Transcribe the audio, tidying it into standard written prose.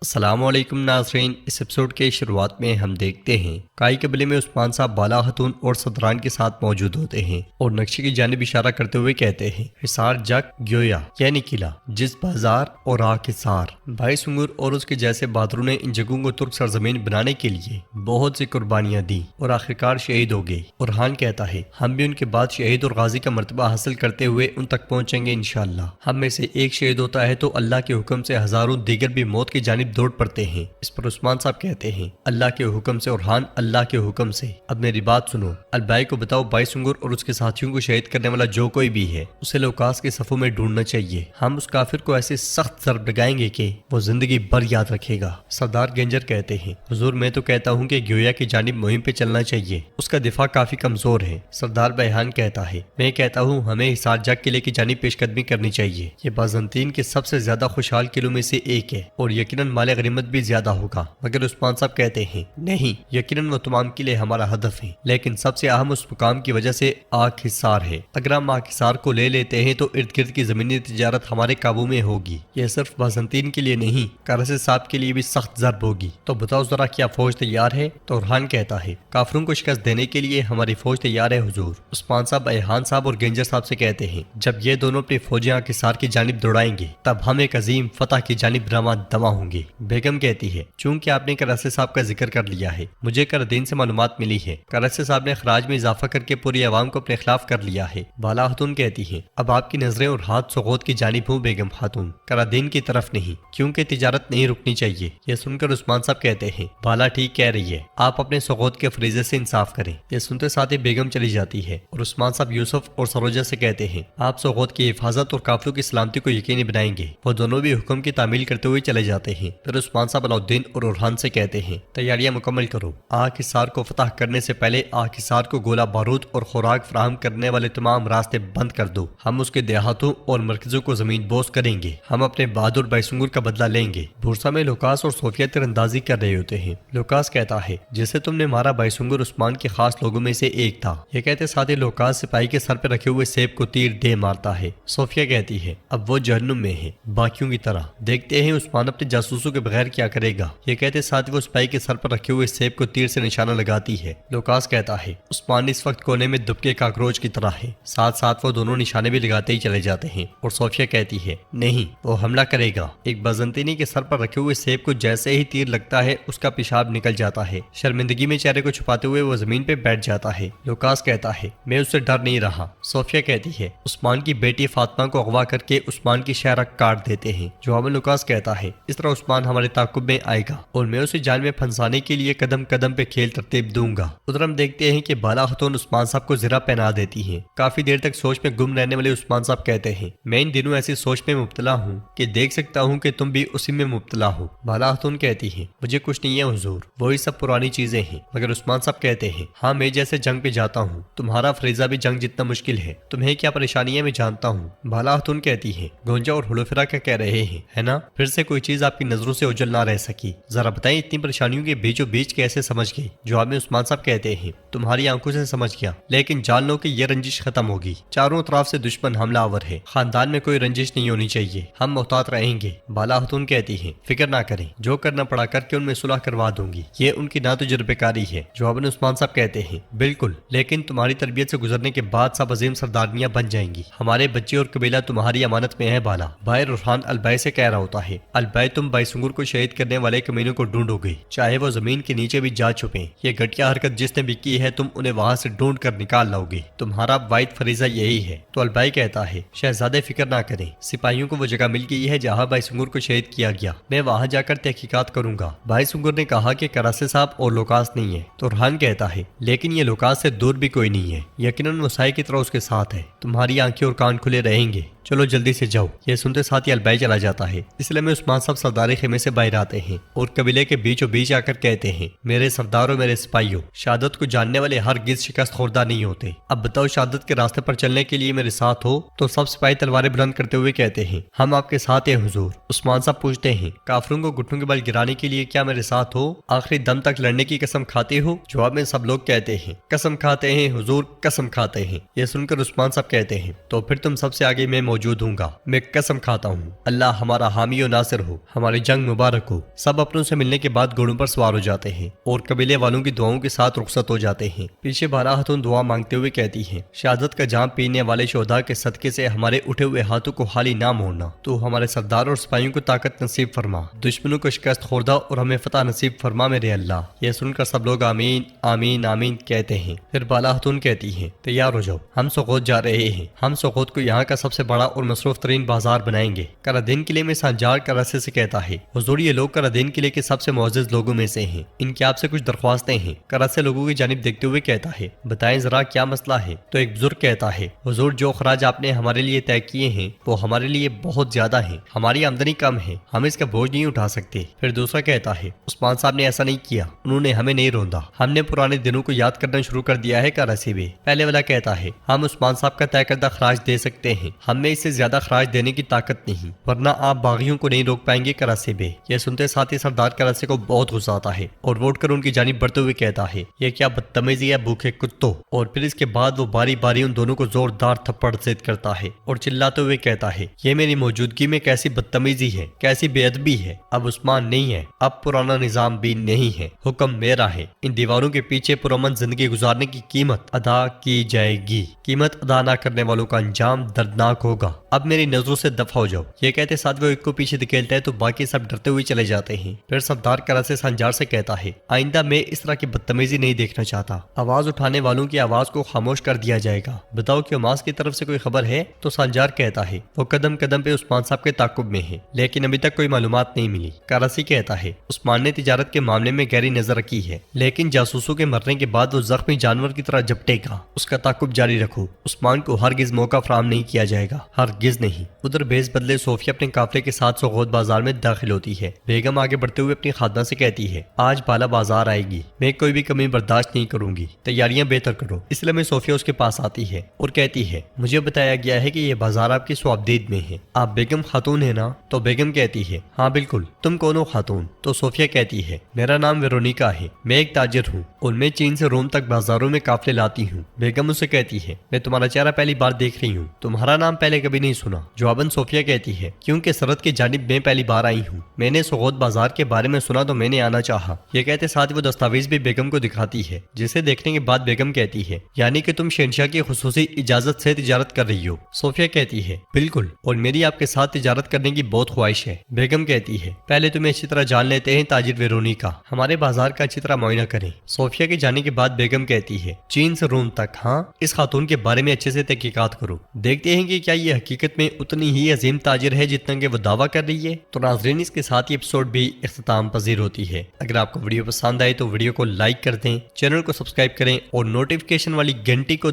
السلام علیکم ناظرین، اس ایپیسوڈ کے شروعات میں ہم دیکھتے ہیں کائی قبیلے میں عثمان صاحب بالا خاتون اور صدران کے ساتھ موجود ہوتے ہیں اور نقشے کی جانب اشارہ کرتے ہوئے کہتے ہیں حصار جک گویا یعنی قلعہ، جس بازار اور آگ حصار۔ بھائی سنگر اور اس کے جیسے بہادروں نے ان جگہوں کو ترک سرزمین بنانے کے لیے بہت سی قربانیاں دی اور آخرکار شہید ہو گئے۔ اورحان کہتا ہے ہم بھی ان کے بعد شہید اور غازی کا مرتبہ حاصل کرتے ہوئے ان تک پہنچیں گے انشاءاللہ۔ ہم میں سے ایک شہید ہوتا ہے تو اللہ کے حکم سے ہزاروں دیگر بھی موت کی جانب دوڑ پڑتے ہیں۔ اس پر عثمان صاحب کہتے ہیں اللہ کے حکم سے اورحان اللہ کے حکم سے۔ اب میری بات سنو، البائی کو بتاؤ بائی سنگر اور اس کے ساتھیوں کو شہید کرنے والا جو کوئی بھی ہے اسے لوکاس کے صفوں میں ڈھونڈنا چاہیے۔ ہم اس کافر کو ایسے سخت ضرب لگائیں گے کہ وہ زندگی بھر یاد رکھے گا۔ سردار گنجر کہتے ہیں حضور میں تو کہتا ہوں کہ گویا کی جانب مہم پہ چلنا چاہیے، اس کا دفاع کافی کمزور ہے۔ سردار بیحان کہتا ہے میں کہتا ہوں ہمیں حصار جگ قلعے کی جانب پیش قدمی کرنی چاہیے، یہ بازنطین کے سب سے زیادہ خوشحال قلعوں میں سے ایک ہے اور یقیناً مال غنیمت بھی زیادہ ہوگا۔ مگر عثمان صاحب کہتے ہیں نہیں، یقیناً وہ تمام قلعے ہمارا ہدف ہیں، لیکن سب سے اہم اس مقام کی وجہ سے آگ حصار ہے۔ اگر ہم آگ حصار کو لے لیتے ہیں تو ارد گرد کی زمینی تجارت ہمارے قابو میں ہوگی۔ یہ صرف بازنطین کے لیے نہیں، کراسے صاحب کے لیے بھی سخت ضرب ہوگی۔ تو بتاؤ ذرا کیا فوج تیار ہے؟ تو اورحان کہتا ہے کافروں کو شکست دینے کے لیے ہماری فوج تیار ہے حضور۔ عثمان صاحب ایحان صاحب اور گنجر صاحب سے کہتے ہیں جب یہ دونوں اپنی فوجیں آگ حصار کی جانب دوڑائیں گے تب ہم ایک عظیم فتح کی جانب رواں دواں ہوں گے۔ بیگم کہتی ہے چونکہ آپ نے کراسے صاحب کا ذکر کر لیا ہے، مجھے کردین سے معلومات ملی ہے کراسے صاحب نے خراج میں اضافہ کر کے پوری عوام کو اپنے خلاف کر لیا ہے۔ بالا خاتون کہتی ہے اب آپ کی نظریں اور ہاتھ سغوت کی جانب ہوں بیگم خاتون، کرادین کی طرف نہیں، کیونکہ تجارت نہیں رکنی چاہیے۔ یہ سن کر عثمان صاحب کہتے ہیں بالا ٹھیک کہہ رہی ہے، آپ اپنے سغوت کے فریضے سے انصاف کریں۔ یہ سنتے ساتھ ہی بیگم چلی جاتی ہے اور عثمان صاحب یوسف اور سروجہ سے کہتے ہیں آپ سغوت کی حفاظت اور کافروں کی سلامتی کو یقینی بنائیں گے۔ وہ دونوں بھی حکم کی تعمیل کرتے ہوئے چلے جاتے ہیں۔ پھر عثمان صاحب علاؤالدین اور اورحان سے کہتے ہیں تیاریاں مکمل کرو، آگ حصار کو فتح کرنے سے پہلے آگ حصار کو گولہ بارود اور خوراک فراہم کرنے والے تمام راستے بند کر دو۔ ہم اس کے دیہاتوں اور مرکزوں کو زمین بوس کریں گے، ہم اپنے بہادر بائسنگر کا بدلہ لیں گے۔ بورسا میں لوکاس اور صوفیہ تیر اندازی کر رہے ہوتے ہیں۔ لوکاس کہتا ہے جسے تم نے مارا بائسنگر عثمان کے خاص لوگوں میں سے ایک تھا۔ یہ کہتے ساتھ ہی لوکاس سپاہی کے سر پہ رکھے ہوئے سیب کو تیر دے مارتا ہے۔ صوفیہ کہتی ہے اب وہ جہنم میں ہے باقیوں کی طرح، دیکھتے ہیں عثمان اپنے جاسوسوں کے بغیر کیا کرے گا۔ یہ کہتے ساتھ ہی وہ سپاہی کے سر پر رکھے ہوئے سیب کو تیر سے نشانہ لگاتی ہے۔ لوکاس کہتا ہے عثمان اس وقت کونے میں دبکے کاکروچ کی طرح ہے، ساتھ ساتھ وہ دونوں نشانے بھی لگاتے ہی چلے جاتے ہیں۔ اور صوفیہ کہتی ہے نہیں، وہ حملہ کرے گا۔ ایک بازنطینی کے سر پر رکھے ہوئے سیب کو جیسے ہی تیر لگتا ہے اس کا پیشاب نکل جاتا ہے، شرمندگی میں چہرے کو چھپاتے ہوئے وہ زمین پہ بیٹھ جاتا ہے۔ لوکاس کہتا ہے میں اس سے ڈر نہیں رہا۔ صوفیہ کہتی ہے عثمان کی بیٹی فاطمہ کو اغوا کر کے عثمان کی شہرک کاٹ دیتے ہیں۔ جواب میں لوکاس کہتا ہے اس طرح عثمان ہمارے تعاقب میں آئے گا اور میں اسے جان میں پھنسانے کے لیے قدم قدم پہ کھیل ترتیب دوں گا۔ ادھر ہم دیکھتے ہیں کہ بالا خاتون عثمان صاحب کو زرہ پہنا دیتی ہیں۔ کافی دیر تک سوچ میں گم رہنے والے عثمان صاحب کہتے ہیں میں ان دنوں ایسی سوچ میں مبتلا ہوں کہ دیکھ سکتا ہوں کہ تم بھی اسی میں مبتلا ہو۔ بالا خاتون کہتی ہیں مجھے کچھ نہیں ہے حضور، وہی سب پرانی چیزیں ہیں۔ مگر عثمان صاحب کہتے ہیں ہاں میں جیسے جنگ پہ جاتا ہوں، تمہارا فریضہ بھی جنگ جتنا مشکل ہے، تمہیں کیا پریشانی ہے میں جانتا ہوں۔ بالا خاتون کہتی ہے گونجا اور حلوفرا کیا کہہ رہے ہیں ہے نا، پھر سے کوئی چیز آپ کی نظروں سے اوجھل نہ رہ سکی، ذرا بتائیں اتنی پریشانیوں کے بیچوں بیچ کیسے سمجھ گئی؟ جواب میں عثمان صاحب کہتے ہیں تمہاری آنکھوں سے سمجھ گیا، لیکن جان لو کہ یہ رنجش ختم ہوگی۔ چاروں طرف سے دشمن حملہ آور ہے، خاندان میں کوئی رنجش نہیں ہونی چاہیے، ہم محتاط رہیں گے۔ بالا خاتون کہتی ہیں فکر نہ کریں، جو کرنا پڑا کر کے ان میں صلح کروا دوں گی، یہ ان کی نہ تجربے کاری ہے۔ جواب میں عثمان صاحب کہتے ہیں بالکل، لیکن تمہاری تربیت سے گزرنے کے بعد سب عظیم سردارنیاں بن جائیں گی، ہمارے بچے اور قبیلہ تمہاری امانت میں ہے۔ بالا بھائی اورحان البائی سے کہہ رہا ہوتا ہے البائی تم بائسنگر کو شہید کرنے والے کمینوں کو ڈھونڈو گے، چاہے وہ زمین کے نیچے بھی جا چھپیں۔ یہ گھٹیا حرکت جس نے بھی کی ہے تم انہیں وہاں سے ڈھونڈ کر نکال لاؤ گے، تمہارا واحد فریضہ یہی ہے۔ تو البائی کہتا ہے شہزادے فکر نہ کریں، سپاہیوں کو وہ جگہ مل گئی ہے جہاں بائسنگر کو شہید کیا گیا، میں وہاں جا کر تحقیقات کروں گا۔ بائسنگر نے کہا کہ کراسے صاحب اور لوکاس نہیں ہے، تو اورحان کہتا ہے لیکن یہ لوکاس سے دور بھی کوئی نہیں ہے، یقیناً وہ سائے کی طرح اس کے ساتھ ہے، تمہاری آنکھیں اور کان کھلے رہیں گے، چلو جلدی سے جاؤ۔ یہ سنتے ساتھ ہی البائی چلا جاتا ہے۔ اس لیے میں عثمان صاحب سردار خیمے سے باہر آتے ہیں اور قبیلے کے بیچوں بیچ آ کر کہتے ہیں میرے سرداروں میرے سپاہیوں، شہادت کو جاننے والے ہرگز شکست خوردہ نہیں ہوتے۔ اب بتاؤ شہادت کے راستے پر چلنے کے لیے میرے ساتھ ہو؟ تو سب سپاہی تلواریں بلند کرتے ہوئے کہتے ہیں ہم آپ کے ساتھ ہیں حضور۔ عثمان صاحب پوچھتے ہیں کافروں کو گھٹنوں کے بل گرانے کے لیے کیا میرے ساتھ ہو؟ آخری دم تک لڑنے کی قسم کھاتے ہو؟ جواب میں سب لوگ کہتے ہیں قسم کھاتے ہیں حضور، قسم کھاتے ہیں۔ یہ سن کر عثمان صاحب کہتے ہیں تو پھر تم سب سے آگے میں موجود ہوں گا۔ میں قسم کھاتا ہوں اللہ ہمارا حامی و ناصر ہو، ہماری جنگ مبارک ہو۔ سب اپنوں سے ملنے کے بعد گھوڑوں پر سوار ہو جاتے ہیں اور قبیلے والوں کی دعاؤں کے ساتھ رخصت ہو جاتے ہیں۔ پیچھے بالا خاتون دعا مانگتے ہوئے کہتی ہیں، شہادت کا جام پینے والے شہداء کے صدقے سے ہمارے اٹھے ہوئے ہاتھوں کو خالی نہ موڑنا، تو ہمارے سردار اور سپاہیوں کو طاقت نصیب فرما، دشمنوں کو شکست خوردہ اور ہمیں فتح نصیب فرما میرے اللہ۔ یہ سن کر سب لوگ آمین آمین آمین کہتے ہیں۔ پھر بالا خاتون کہتی ہیں، تیار ہو جاؤ، ہم سوغوت جا رہے ہیں۔ ہم سوغوت کو یہاں کا سب سے بڑا اور مصروف ترین بازار بنائیں گے۔ کرادین قلعے میں سانجار کراسے سے کہتا ہے، حضور یہ لوگ کرادین قلعے کے سب سے معزز لوگوں میں سے ہیں، ان کی آپ سے کچھ درخواستیں ہیں۔ کراسے لوگوں کی جانب دیکھتے ہوئے کہتا ہے، بتائیں ذرا کیا مسئلہ ہے؟ تو ایک بزرگ کہتا ہے، حضور جو اخراج آپ نے ہمارے لیے طے کیے ہیں وہ ہمارے لیے بہت زیادہ ہیں، ہماری آمدنی کم ہے، ہم اس کا بوجھ نہیں اٹھا سکتے۔ پھر دوسرا کہتا ہے، عثمان صاحب نے ایسا نہیں کیا، انہوں نے ہمیں نہیں روندا، ہم نے پرانے دنوں کو یاد کرنا شروع کر دیا ہے کراسے میں۔ پہلے والا کہتا ہے، ہم عثمان صاحب کا طے کردہ خراج دے سکتے ہیں، ہم میں اس سے زیادہ خراج دینے کی طاقت نہیں، ورنہ آپ باغیوں کو نہیں روک پائیں گے کراسے میں۔ یہ سنتے ساتھ ہی سردار کراسے کو بہت غصہ آتا ہے اور ووٹ کر ان کی جانب بڑھتے ہوئے کہتا ہے، یہ کیا بدتمیزی ہے بھوکے کتوں؟ اور پھر اس کے بعد وہ باری باری ان دونوں کو زوردار تھپڑ زد کرتا ہے اور چلاتے ہوئے کہتا ہے، یہ میری موجودگی میں کیسی بدتمیزی ہے، کیسی بے ادبی ہے۔ اب عثمان نہیں ہے، اب پرانا نظام بھی نہیں ہے، حکم میرا ہے، ان دیواروں کے پیچھے پرامن زندگی گزارنے کی قیمت ادا کی جائے گی، قیمت ادا نہ کرنے والوں کا انجام دردناک ہوگا، اب میری نظروں سے دفع ہو جاؤ۔ یہ کہتے ساتھ وہ ایک کو پیچھے دھکیلتا ہے تو باقی سب ڈرتے ہوئے چلے جاتے ہیں۔ پھر سردار کراسے سانجار سے کہتا ہے، آئندہ میں اس طرح کی بدتمیزی نہیں دیکھنا چاہتا، آواز اٹھانے والوں کی آواز کو خاموش کر دیا جائے گا، بتاؤ کہ عماس کی طرف سے کوئی خبر ہے؟ تو سانجار کہتا ہے، وہ قدم قدم پہ عثمان صاحب کے تعاقب میں ہے، لیکن ابھی تک کوئی معلومات نہیں ملی۔ کراسی کہتا ہے، عثمان نے تجارت کے معاملے میں گہری نظر رکھی ہے، لیکن جاسوسوں کے مرنے کے بعد وہ زخمی جانور کی طرح جھپٹے گا، اس کا تعاقب جاری رکھو، عثمان کو ہرگز موقع فراہم نہیں کیا جائے گا، ہرگز نہیں۔ ادھر بیس بدلے صوفیہ اپنے قافلے کے ساتھ سوغوت بازار میں داخل ہوتی ہے۔ بیگم آگے بڑھتے ہوئے اپنی خادمہ سے کہتی ہے، آج بالا بازار آئے گی، میں کوئی بھی کمی برداشت نہیں کروں گی، تیاریاں بہتر کرو۔ اس لیے میں صوفیہ اس کے پاس آتی ہے اور کہتی ہے، مجھے بتایا گیا ہے کہ یہ بازار آپ کی سوابدید میں ہے، آپ بیگم خاتون ہے نا؟ تو بیگم کہتی ہے، ہاں بالکل، تم کون ہو خاتون؟ تو صوفیہ کہتی ہے، میرا نام ویرونیکا ہے، میں ایک تاجر ہوں اور میں چین سے روم تک بازاروں میں قافلے لاتی ہوں۔ بیگم اسے کہتی ہے، میں تمہارا چہرہ پہلی بار دیکھ رہی ہوں، تمہارا نام پہلے کبھی نہیں سنا۔ جواباً صوفیہ کہتی ہے، کیونکہ سرحد کی جانب میں پہلی بار آئی ہوں، میں نے سوغوت بازار کے بارے میں سنا تو میں نے آنا چاہا۔ یہ کہتے ساتھ وہ دستاویز بھی بیگم کو دکھاتی ہے، جسے دیکھنے کے بعد بیگم کہتی ہے، یعنی کہ تم شہنشاہ کی خصوصی اجازت سے تجارت کر رہی ہو؟ صوفیہ کہتی ہے، بالکل، اور میری آپ کے ساتھ تجارت کرنے کی بہت خواہش ہے۔ بیگم کہتی ہے، پہلے تمہیں اچھی طرح جان لیتے ہیں تاجر ویرونیکا، ہمارے بازار کا اچھی طرح معائنہ کریں۔ صوفیہ کے جانے کے بعد بیگم کہتی ہے، چین سے روم تک، ہاں، اس خاتون کے بارے میں اچھے سے تحقیقات کرو، دیکھتے ہیں کہ کیا یہ حقیقت میں اتنی ہی عظیم تاجر ہے جتنا کہ وہ دعویٰ کر رہی ہے۔ تو ناظرین، اس کے ساتھ یہ ایپیسوڈ بھی اختتام پذیر ہوتی ہے۔ اگر آپ کو ویڈیو پسند آئے تو ویڈیو کو لائک کر دیں، چینل کو سبسکرائب کریں اور نوٹیفیکیشن والی گھنٹی کو